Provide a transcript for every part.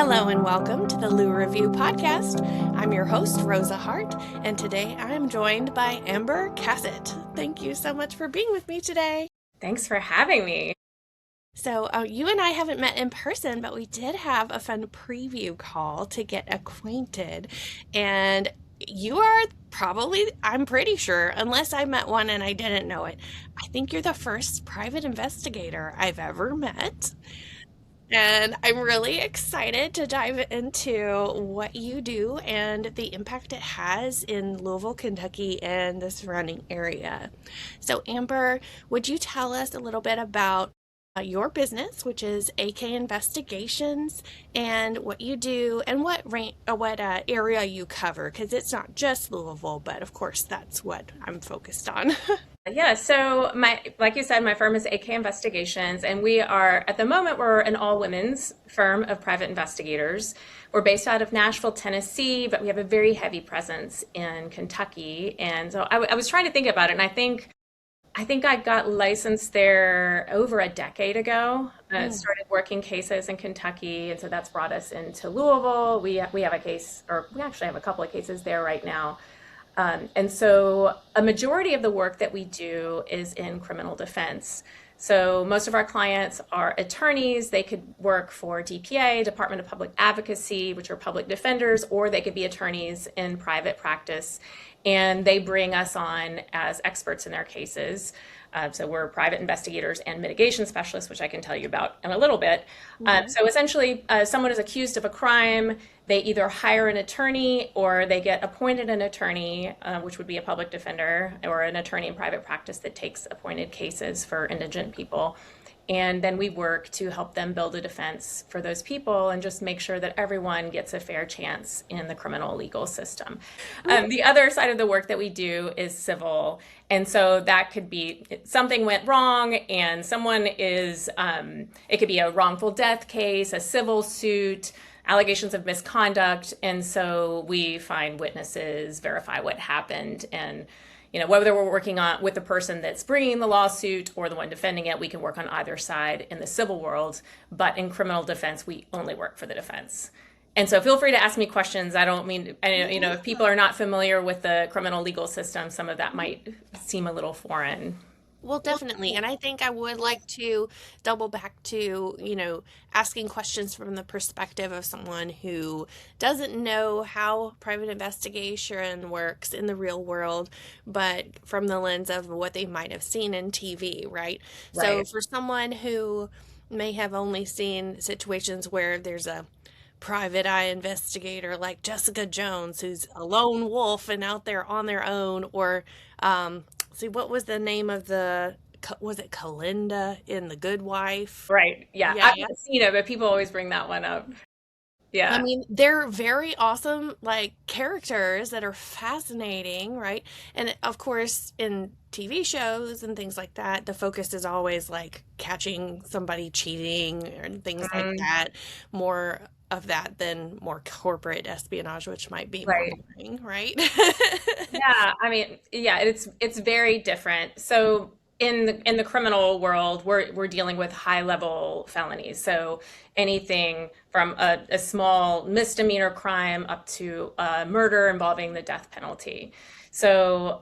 Hello and welcome to the Lou Review Podcast. I'm your host, Rosa Hart, and today I'm joined by Amber Kaset. Thank you so much for being with me today. Thanks for having me. So, you and I haven't met in person, but we did have a fun preview call to get acquainted. And you are probably, I'm pretty sure, unless I met one and I didn't know it, I think you're the first private investigator I've ever met. And I'm really excited to dive into what you do and the impact it has in Louisville, Kentucky, and the surrounding area. So, Amber, would you tell us a little bit about your business, which is AK Investigations, and what you do and what area you cover? Because it's not just Louisville, but of course that's what I'm focused on. Yeah, so like you said, my firm is AK Investigations, and we are, at the moment, we're an all-women's firm of private investigators. We're based out of Nashville, Tennessee, but we have a very heavy presence in Kentucky. And so I was trying to think about it, and I think I got licensed there over a decade ago. Started working cases in Kentucky, and so that's brought us into Louisville. We have a case, or we actually have a couple of cases there right now. And so a majority of the work that we do is in criminal defense. So most of our clients are attorneys. They could work for DPA, Department of Public Advocacy, which are public defenders, or they could be attorneys in private practice. And they bring us on as experts in their cases. So we're private investigators and mitigation specialists, which I can tell you about in a little bit. So essentially, someone is accused of a crime. They either hire an attorney or they get appointed an attorney, which would be a public defender, or an attorney in private practice that takes appointed cases for indigent people. And then we work to help them build a defense for those people and just make sure that everyone gets a fair chance in the criminal legal system. The other side of the work that we do is civil. And so that could be something went wrong and someone is, it could be a wrongful death case, a civil suit, allegations of misconduct. And so we find witnesses, verify what happened, and whether we're working on with the person that's bringing the lawsuit or the one defending it, we can work on either side in the civil world. But in criminal defense, we only work for the defense. And so feel free to ask me questions. I don't mean, if people are not familiar with the criminal legal system, some of that might seem a little foreign. Well, definitely. And I think I would like to double back to, asking questions from the perspective of someone who doesn't know how private investigation works in the real world, but from the lens of what they might have seen in TV, right? So Right. for someone who may have only seen situations where there's a private eye investigator like Jessica Jones, who's a lone wolf and out there on their own, or see, what was the name of was it Kalinda in The Good Wife? Right. Yeah. Yeah. I've not seen it, but people always bring that one up. I Yeah. mean, they're very awesome, like characters that are fascinating, right? And of course, in TV shows and things like that, the focus is always like catching somebody cheating and things like Mhm. that. More of that than more corporate espionage, which might be more Right. boring, right? Yeah, I mean, yeah, it's very different. So in the criminal world, we're dealing with high level felonies. So anything from a small misdemeanor crime up to murder involving the death penalty. So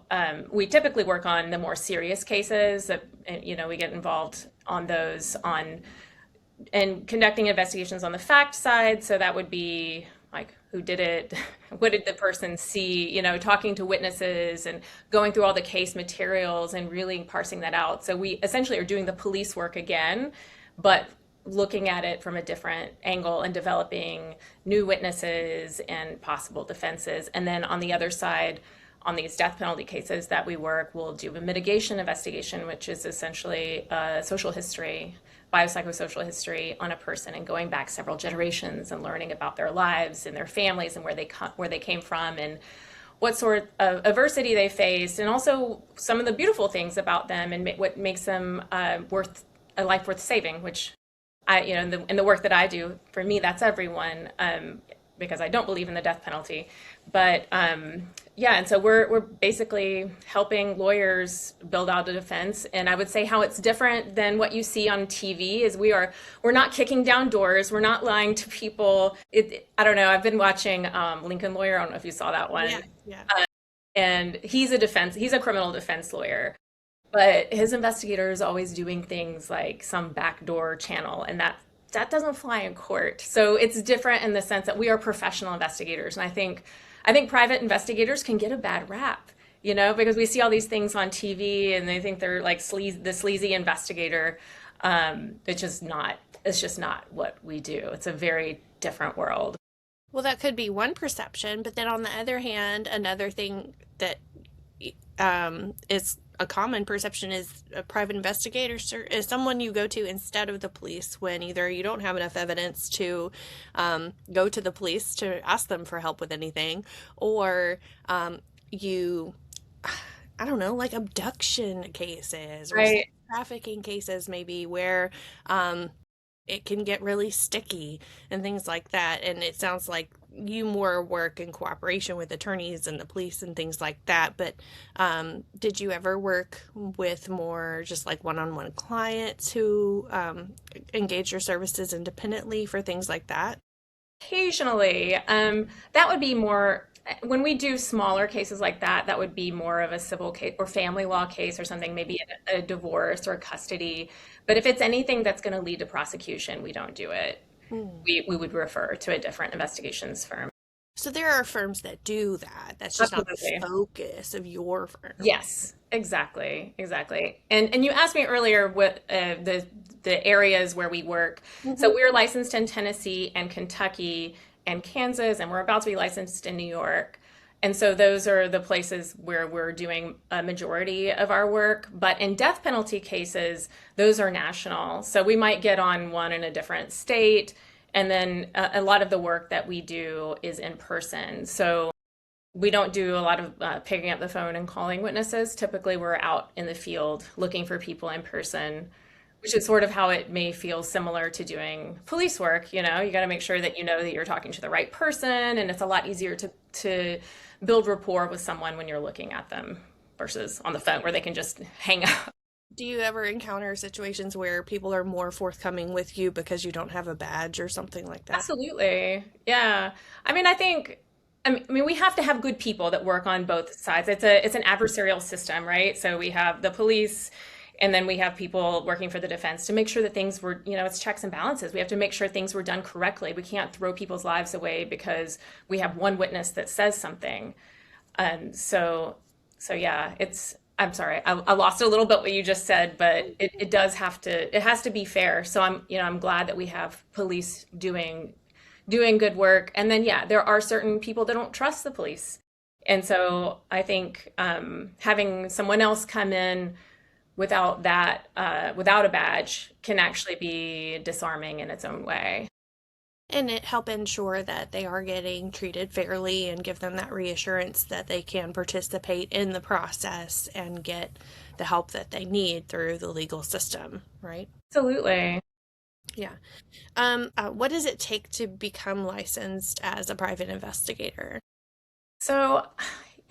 we typically work on the more serious cases that we get involved on those on and conducting investigations on the fact side. So that would be like who did it, what did the person see, talking to witnesses and going through all the case materials and really parsing that out. So we essentially are doing the police work again, but looking at it from a different angle and developing new witnesses and possible defenses. And then on the other side, on these death penalty cases that we work, we'll do a mitigation investigation, which is essentially social history, biopsychosocial history on a person and going back several generations and learning about their lives and their families and where they came from and what sort of adversity they faced, and also some of the beautiful things about them and what makes them worth a life worth saving. Which in the work that I do, for me, that's everyone. because I don't believe in the death penalty. But yeah, and so we're basically helping lawyers build out a defense. And I would say how it's different than what you see on TV is we're not kicking down doors, we're not lying to people. I don't know. I've been watching Lincoln Lawyer. I don't know if you saw that one. Yeah, yeah. And he's a criminal defense lawyer, but his investigator is always doing things like some backdoor channel, and that doesn't fly in court. So it's different in the sense that we are professional investigators, and I think private investigators can get a bad rap, because we see all these things on TV and they think they're like the sleazy investigator. It's just not what we do. It's a very different world. Well, that could be one perception, but then on the other hand, another thing that is a common perception is a private investigator is someone you go to instead of the police when either you don't have enough evidence to go to the police to ask them for help with anything, or you, I don't know, like abduction cases or Right. trafficking cases maybe where it can get really sticky and things like that. And it sounds like you more work in cooperation with attorneys and the police and things like that. But did you ever work with more just like one-on-one clients who engage your services independently for things like that? Occasionally, that would be more when we do smaller cases like that. That would be more of a civil case or family law case or something, maybe a divorce or custody. But if it's anything that's going to lead to prosecution, we don't do it. Hmm. We would refer to a different investigations firm. So there are firms that do that. That's just not the Absolutely. focus of your firm. Yes, exactly, exactly. And you asked me earlier what the areas where we work. So Mhm. we're licensed in Tennessee and Kentucky and Kansas, and we're about to be licensed in New York. And so those are the places where we're doing a majority of our work. But in death penalty cases, those are national. So we might get on one in a different state. And then a lot of the work that we do is in person. So we don't do a lot of picking up the phone and calling witnesses. Typically, we're out in the field looking for people in person, which is sort of how it may feel similar to doing police work. You got to make sure that you know that you're talking to the right person, and it's a lot easier to build rapport with someone when you're looking at them versus on the phone where they can just hang up. Do you ever encounter situations where people are more forthcoming with you because you don't have a badge or something like that? Absolutely. Yeah. I mean, I mean, we have to have good people that work on both sides. It's an adversarial system, right? So we have the police, and then we have people working for the defense to make sure that things were, it's checks and balances. We have to make sure things were done correctly. We can't throw people's lives away because we have one witness that says something. So yeah, I'm sorry, I lost a little bit what you just said, but it has to be fair. So I'm glad that we have police doing good work. And then, yeah, there are certain people that don't trust the police. And so I think having someone else come in without a badge can actually be disarming in its own way. And it help ensure that they are getting treated fairly and give them that reassurance that they can participate in the process and get the help that they need through the legal system, right? Absolutely. Yeah. What does it take to become licensed as a private investigator? So,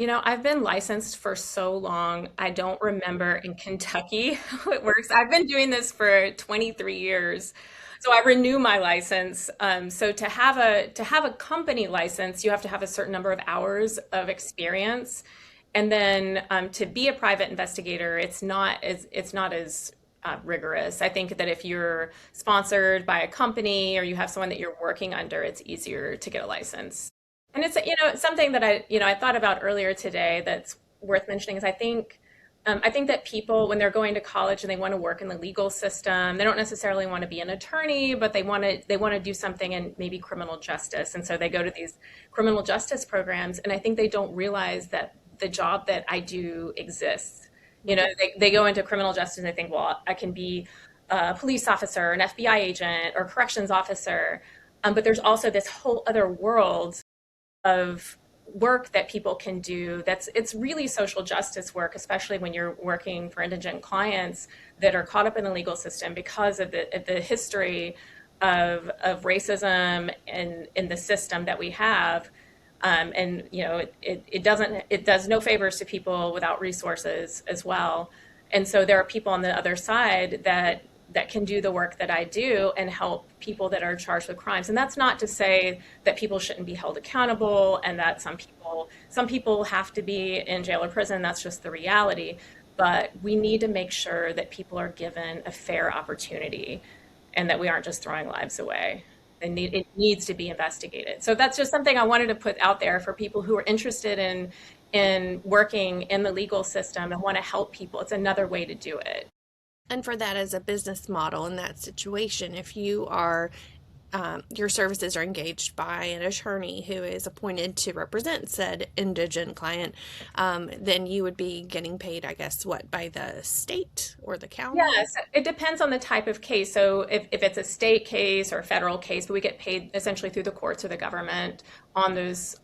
I've been licensed for so long, I don't remember in Kentucky how it works. I've been doing this for 23 years. So I renew my license. So to have a company license, you have to have a certain number of hours of experience. And then to be a private investigator, it's not as rigorous. I think that if you're sponsored by a company or you have someone that you're working under, it's easier to get a license. And it's something that I thought about earlier today that's worth mentioning is I think that people, when they're going to college and they want to work in the legal system, they don't necessarily want to be an attorney, but they want to do something in maybe criminal justice. And so they go to these criminal justice programs, and I think they don't realize that the job that I do exists. They go into criminal justice and they think, well, I can be a police officer, an FBI agent, or corrections officer. But there's also this whole other world of work that people can do it's really social justice work, especially when you're working for indigent clients that are caught up in the legal system because of the history of racism in the system that we have. And it does no favors to people without resources as well. And so there are people on the other side that can do the work that I do and help people that are charged with crimes. And that's not to say that people shouldn't be held accountable and that some people have to be in jail or prison. That's just the reality. But we need to make sure that people are given a fair opportunity and that we aren't just throwing lives away. It needs to be investigated. So that's just something I wanted to put out there for people who are interested in working in the legal system and want to help people. It's another way to do it. And for that as a business model in that situation, if you are your services are engaged by an attorney who is appointed to represent said indigent client, then you would be getting paid, I guess, what, by the state or the county? Yes, it depends on the type of case. So if it's a state case or a federal case, but we get paid essentially through the courts or the government on those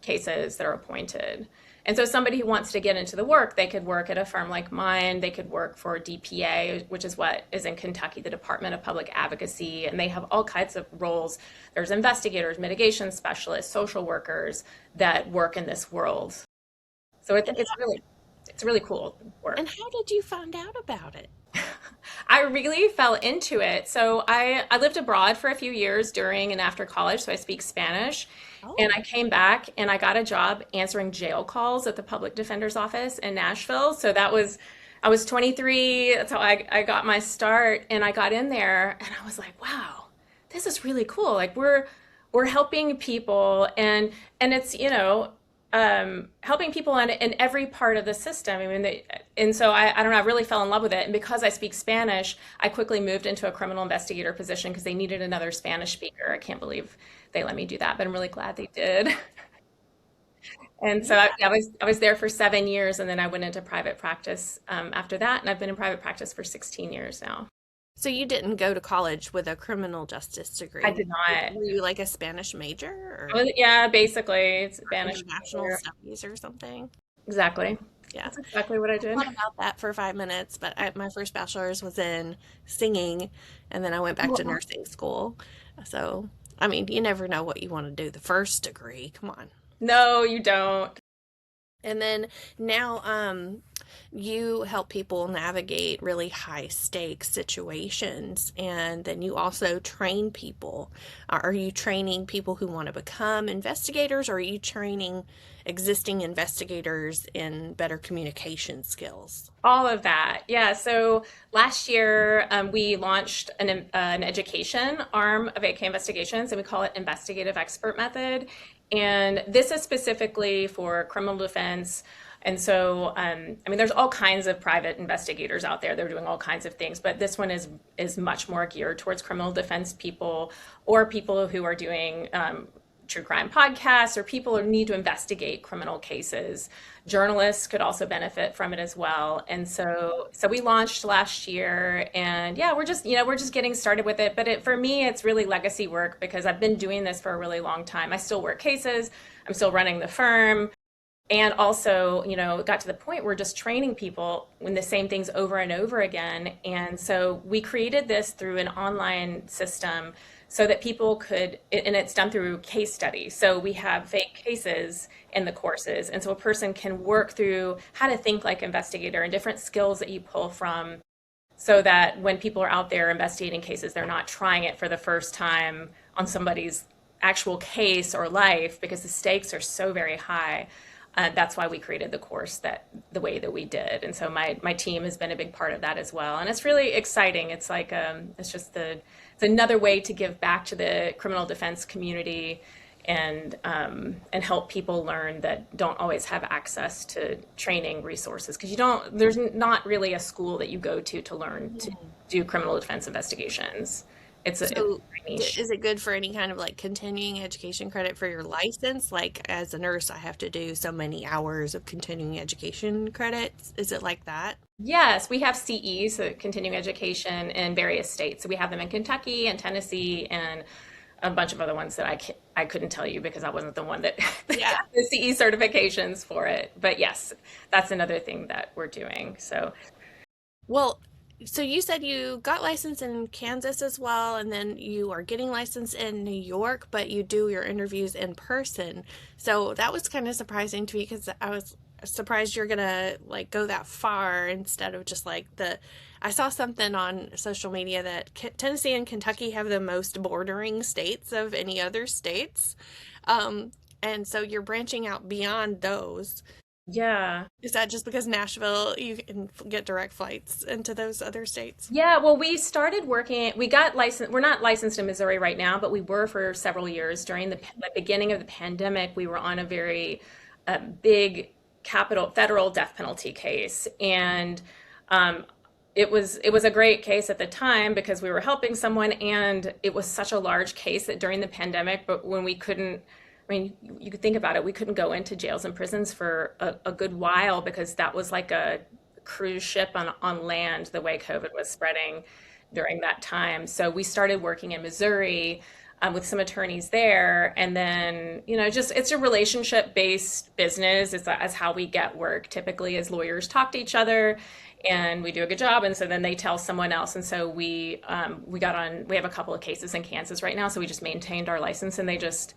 cases that are appointed. And so somebody who wants to get into the work, they could work at a firm like mine. They could work for DPA, which is what is in Kentucky, the Department of Public Advocacy, and they have all kinds of roles. There's investigators, mitigation specialists, social workers that work in this world. So it's really cool work. And how did you find out about it? I really fell into it. So I lived abroad for a few years during and after college, so I speak Spanish. And Oh, I came back and I got a job answering jail calls at the public defender's office in Nashville. I was 23. That's how I got my start. And I got in there and I was like, wow, this is really cool. Like we're helping people and it's, helping people in every part of the system. I mean, and so I don't know, I really fell in love with it. And because I speak Spanish, I quickly moved into a criminal investigator position because they needed another Spanish speaker. I can't believe they let me do that, but I'm really glad they did. And so yeah. I was there for 7 years, and then I went into private practice after that, and I've been in private practice for 16 years now. So you didn't go to college with a criminal justice I degree. did not. Were you like a Spanish major or Yeah, basically, it's Spanish. international studies or something? Exactly. Yeah. That's exactly what I did. Thought about that for 5 minutes, but my first bachelor's was in singing, and then I went back to nursing school. So, I mean, you never know what you want to do. The first degree, come on. No, you don't. And then now, you help people navigate really high stakes situations, and then you also train people. Are you training people who want to become investigators, or are you training existing investigators in better communication skills? All of that. Yeah. So last year, we launched an education arm of AK Investigations, and we call it Investigative Expert Method. And this is specifically for criminal defense. And so, I mean, there's all kinds of private investigators out there. They're doing all kinds of things, but this one is much more geared towards criminal defense people or people who are doing true crime podcasts or people who need to investigate criminal cases. Journalists could also benefit from it as well. And so we launched last year, and yeah, we're just getting started with it. But for me, it's really legacy work because I've been doing this for a really long time. I still work cases. I'm still running the firm. And also, it got to the point where just training people in the same things over and over again. And so we created this through an online system so that people could, and it's done through case studies. So we have fake cases in the courses. And so a person can work through how to think like investigator and different skills that you pull from so that when people are out there investigating cases, they're not trying it for the first time on somebody's actual case or life because the stakes are so very high. That's why we created the course the way that we did. And so my team has been a big part of that as well. And it's really exciting. It's like, it's another way to give back to the criminal defense community and help people learn that don't always have access to training resources. Because there's not really a school that you go to learn to do criminal defense investigations. It's So, very niche. is it good for any kind of like continuing education credit for your license? Like as a nurse, I have to do so many hours of continuing education credits. Is it like that? Yes, we have CE, so continuing education in various states. So we have them in Kentucky and Tennessee and a bunch of other ones that I couldn't tell you because I wasn't the one that that Yeah. got the CE certifications for it. But yes, that's another thing that we're doing. So Well, So you said you got licensed in Kansas as well, and then you are getting licensed in New York, but you do your interviews in person. So that was kind of surprising to me because I was surprised you're gonna like go that far instead of just like the. I saw something on social media that Tennessee and Kentucky have the most bordering states of any other states. And so you're branching out beyond those. Yeah. Is that just because Nashville, you can get direct flights into those other states? Yeah, well, we started working, we got licensed, we're not licensed in Missouri right now, but we were for several years. During the beginning of the pandemic, we were on a very big capital federal death penalty case. And um, it was a great case at the time because we were helping someone, and it was such a large case that during the pandemic, but when we couldn't, I mean, you could think about it, we couldn't go into jails and prisons for a good while because that was like a cruise ship on land the way COVID was spreading during that time. So we started working in Missouri with some attorneys there. And then, just it's a relationship based business. It's how we get work typically as lawyers talk to each other and we do a good job. And so then they tell someone else. And so we got on, we have a couple of cases in Kansas right now. So we just maintained our license and we just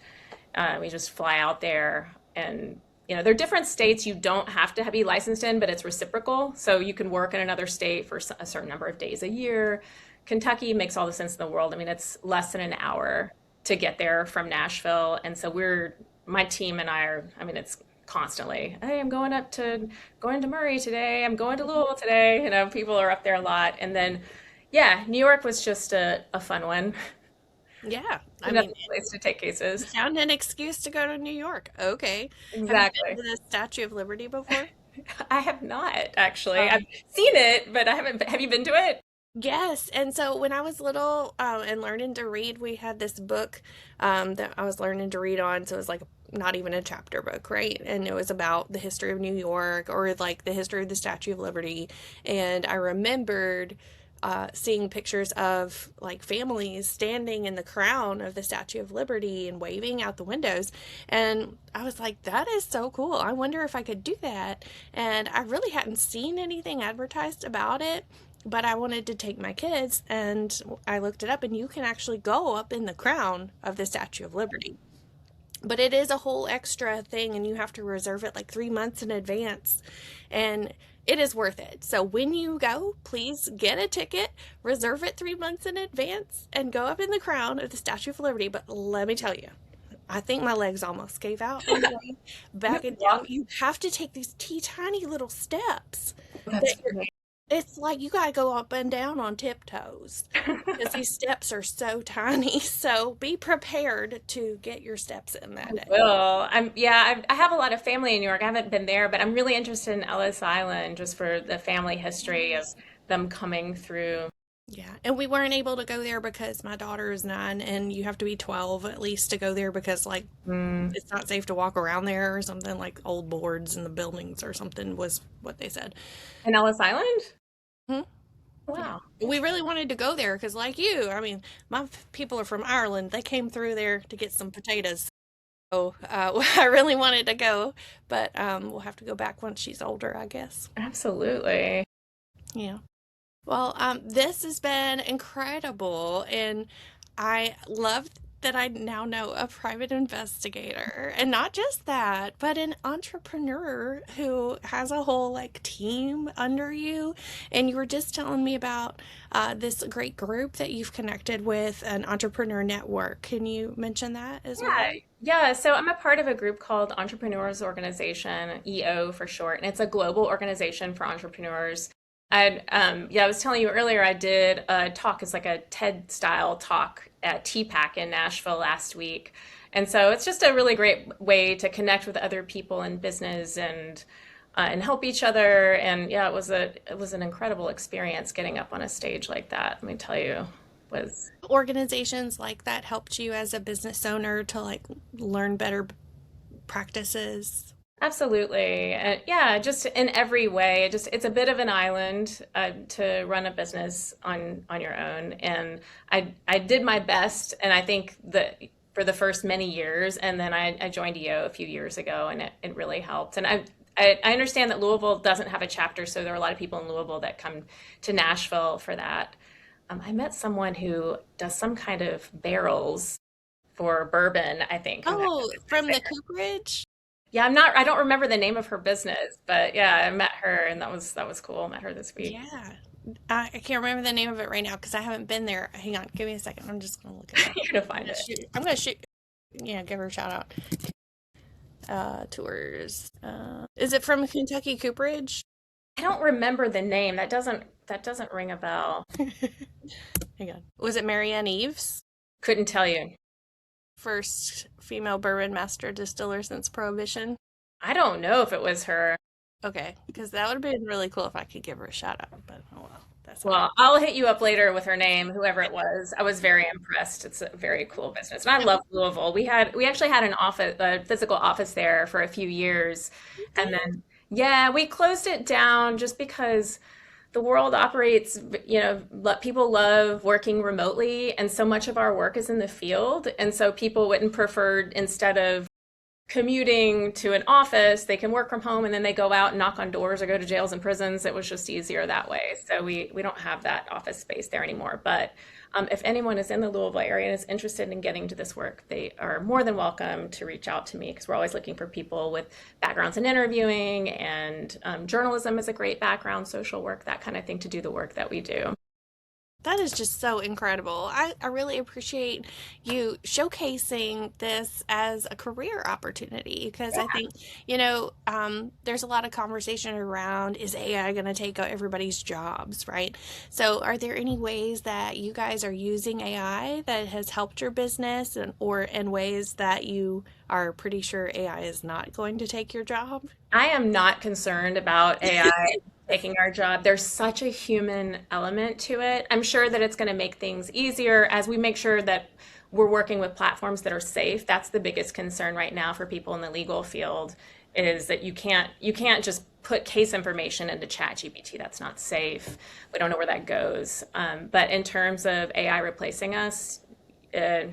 fly out there and there are different states you don't have to be licensed in, but it's reciprocal. So you can work in another state for a certain number of days a year. Kentucky makes all the sense in the world. I mean, it's less than an hour to get there from Nashville. And so my team and I are, I mean, it's constantly, hey, I'm going to Murray today. I'm going to Louisville today. People are up there a lot. And then, yeah, New York was just a fun one. Yeah. I Another mean, place to take cases. found an excuse to go to New York. Okay. Have you been Exactly. to the Statue of Liberty before? I have not actually. I've Um, seen it, but I haven't. Have you been to it? yes. And so when I was little and learning to read, we had this book that I was learning to read on. So it was like not even a chapter book, right? And it was about the history of New York or like the history of the Statue of Liberty. And I remembered seeing pictures of like families standing in the crown of the Statue of Liberty and waving out the windows. And I was like, that is so cool. I wonder if I could do that. And I really hadn't seen anything advertised about it. But I wanted to take my kids, and I looked it up, and you can actually go up in the crown of the Statue of Liberty. But it is a whole extra thing, and you have to reserve it like 3 months in advance. And it is worth it. So when you go, please get a ticket, reserve it 3 months in advance, and go up in the crown of the Statue of Liberty. But let me tell you, I think my legs almost gave out on the way back and down. Walk. You have to take these tiny little steps That's that funny. it's like you gotta go up and down on tiptoes because these steps are so tiny. So be prepared to get your steps in that day. Well, I have a lot of family in New York. I haven't been there, but I'm really interested in Ellis Island just for the family history of them coming through. Yeah, and we weren't able to go there because my daughter is 9, and you have to be 12 at least to go there because like Mm. it's not safe to walk around there or something like old boards in the buildings or something was what they said. In Ellis Island? Hmm? Yeah. Wow. We really wanted to go there because, like you, I mean, my people are from Ireland. They came through there to get some potatoes. So I really wanted to go, but we'll have to go back once she's older, I guess. Absolutely. Yeah. Well, this has been incredible, and I love that I now know a private investigator, and not just that, but an entrepreneur who has a whole like team under you. And you were just telling me about this great group that you've connected with, an entrepreneur network. Can you mention that as well? Yeah, yeah. So I'm a part of a group called Entrepreneurs Organization, EO for short, and it's a global organization for entrepreneurs. I was telling you earlier, I did a talk. It's like a TED style talk at TPAC in Nashville last week. And so it's just a really great way to connect with other people in business and help each other. And yeah, it was an incredible experience getting up on a stage like that. Let me tell you, was Organizations like that helped you as a business owner to like learn better practices. absolutely. Yeah, just in every way. It's a bit of an island to run a business on your own, and I did my best, and I think that for the first many years, and then I joined EO a few years ago, and it really helped. And I I understand that Louisville doesn't have a chapter, so there are a lot of people in Louisville that come to Nashville for that. I met someone who does some kind of barrels for bourbon, I think, who has Oh, a business from the there. cooperage? Yeah, I don't remember the name of her business, but yeah, I met her and that was cool. Met her this week. Yeah. I can't remember the name of it right now because I haven't been there. Hang on, give me a second. I'm just gonna look it up. You're gonna find it. I'm gonna shoot. Yeah, give her a shout out. Tours. Is it from Kentucky Cooperage? I don't remember the name. That doesn't ring a bell. Hang on. Was it Marianne Eves? Couldn't tell you. First female bourbon master distiller since Prohibition. I don't know if it was her. Okay, because that would have been really cool if I could give her a shout out, but oh well, that's all right. Well, I'll hit you up later with her name, whoever it was. I was very impressed. It's a very cool business. And I love Louisville. We actually had a physical office there for a few years. And then yeah, we closed it down just because the world operates, people love working remotely and so much of our work is in the field. And so people wouldn't prefer instead of commuting to an office, they can work from home and then they go out and knock on doors or go to jails and prisons. It was just easier that way. So we don't have that office space there anymore. But if anyone is in the Louisville area and is interested in getting to this work, they are more than welcome to reach out to me because we're always looking for people with backgrounds in interviewing and journalism is a great background, social work, that kind of thing to do the work that we do. That is just so incredible. I really appreciate you showcasing this as a career opportunity because I think, there's a lot of conversation around is AI going to take everybody's jobs, right? So, are there any ways that you guys are using AI that has helped your business or in ways that you are pretty sure AI is not going to take your job? I am not concerned about AI taking our job. There's such a human element to it. I'm sure that it's going to make things easier as we make sure that we're working with platforms that are safe. That's the biggest concern right now for people in the legal field is that you can't just put case information into ChatGPT. That's not safe. We don't know where that goes. But in terms of AI replacing us, uh,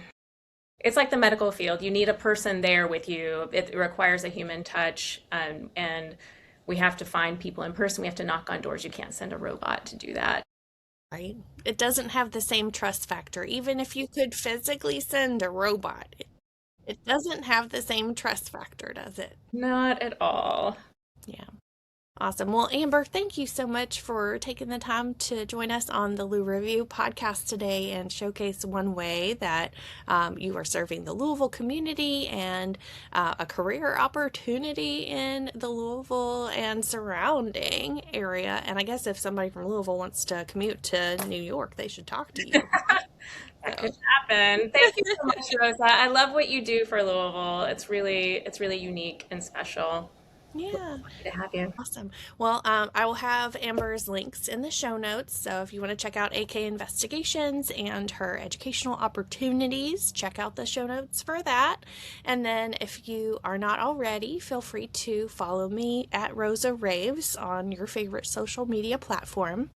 it's like the medical field. You need a person there with you. It requires a human touch, and we have to find people in person. We have to knock on doors. You can't send a robot to do that. Right? It doesn't have the same trust factor. Even if you could physically send a robot, it doesn't have the same trust factor, does it? Not at all. Yeah. Awesome. Well, Amber, thank you so much for taking the time to join us on the Lou Review podcast today and showcase one way that you are serving the Louisville community and a career opportunity in the Louisville and surrounding area. And I guess if somebody from Louisville wants to commute to New York, they should talk to you. That So, could happen. Thank you so much, Rosa. I love what you do for Louisville. It's really unique and special. yeah. Lucky to have you. Awesome. Well, I will have Amber's links in the show notes. So if you want to check out AK Investigations and her educational opportunities, check out the show notes for that. And then if you are not already, feel free to follow me at Rosa Raves on your favorite social media platform.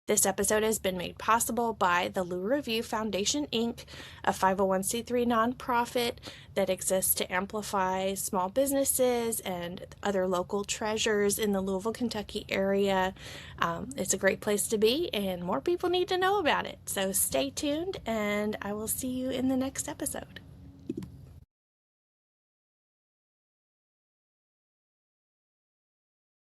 This episode has been made possible by the Lou Review Foundation, Inc., a 501c3 nonprofit that exists to amplify small businesses and other local treasures in the Louisville, Kentucky area. It's a great place to be, and more people need to know about it. So stay tuned, and I will see you in the next episode.